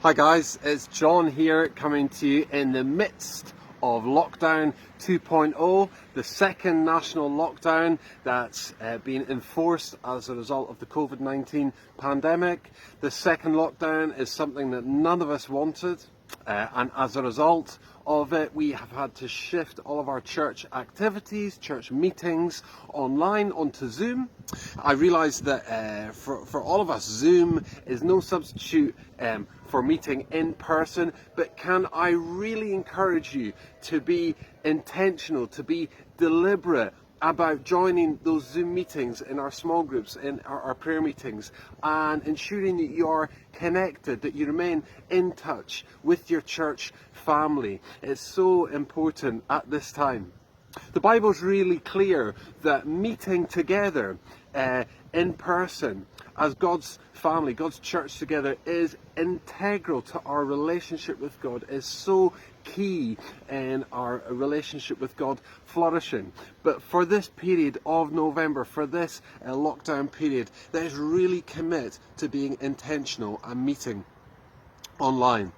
Hi guys, it's John here coming to you in the midst of lockdown 2.0, the second national lockdown that's been enforced as a result of the COVID-19 pandemic. The second lockdown is something that none of us wanted, and as a result of it, we have had to shift all of our church activities, church meetings online onto Zoom. I realise that for all of us, Zoom is no substitute for meeting in person, but can I really encourage you to be intentional, to be deliberate about joining those Zoom meetings in our small groups, in our prayer meetings, and ensuring that you are connected, that you remain in touch with your church family. It's so important at this time. The Bible's really clear that meeting together in person as God's family, God's church together, is integral to our relationship with God, is so key in our relationship with God flourishing. But for this period of November, for this lockdown period, let's really commit to being intentional and meeting online.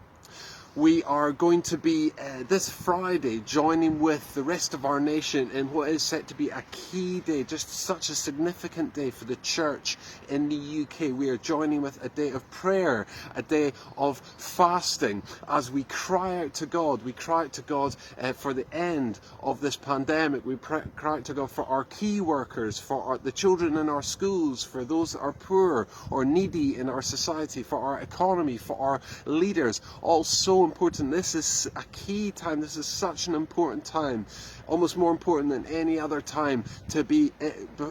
We are going to be this Friday joining with the rest of our nation in what is set to be a key day, just such a significant day for the church in the UK. We are joining with a day of prayer, a day of fasting, as we cry out to God. We cry out to God for the end of this pandemic. We cry out to God for our key workers, for the children in our schools, for those that are poor or needy in our society, for our economy, for our leaders. All so important. This is a key time. This is such an important time, almost more important than any other time, to be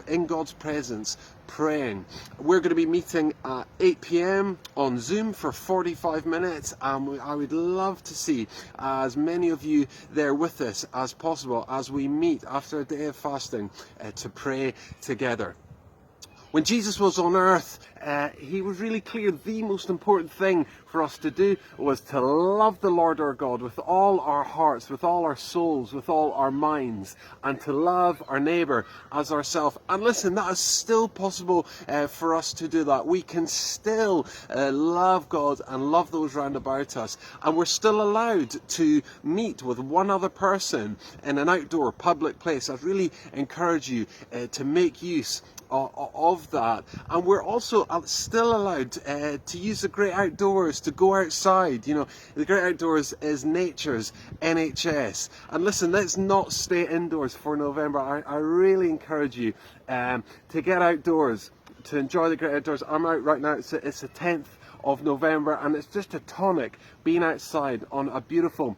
in God's presence praying. We're going to be meeting at 8 p.m. on Zoom for 45 minutes, and I would love to see as many of you there with us as possible as we meet after a day of fasting to pray together. When Jesus was on earth, he was really clear the most important thing for us to do was to love the Lord our God with all our hearts, with all our souls, with all our minds, and to love our neighbour as ourselves. And listen, that is still possible for us to do that. We can still love God and love those round about us, and we're still allowed to meet with one other person in an outdoor public place. I'd really encourage you to make use of that. And we're also still allowed to use the great outdoors, to go outside. You know, the great outdoors is nature's NHS. And listen, let's not stay indoors for November. I really encourage you to get outdoors, to enjoy the great outdoors. I'm out right now. It's the 10th of November, and it's just a tonic being outside on a beautiful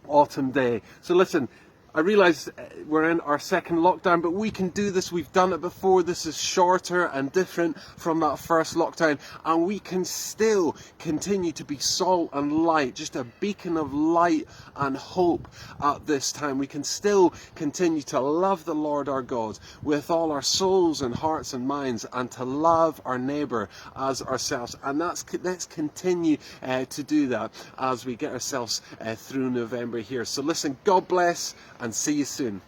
autumn day. So listen, I realise we're in our second lockdown, but we can do this. We've done it before. This is shorter and different from that first lockdown, and we can still continue to be salt and light, just a beacon of light and hope at this time. We can still continue to love the Lord our God with all our souls and hearts and minds, and to love our neighbour as ourselves. And let's continue to do that as we get ourselves through November here. So listen, God bless, and see you soon.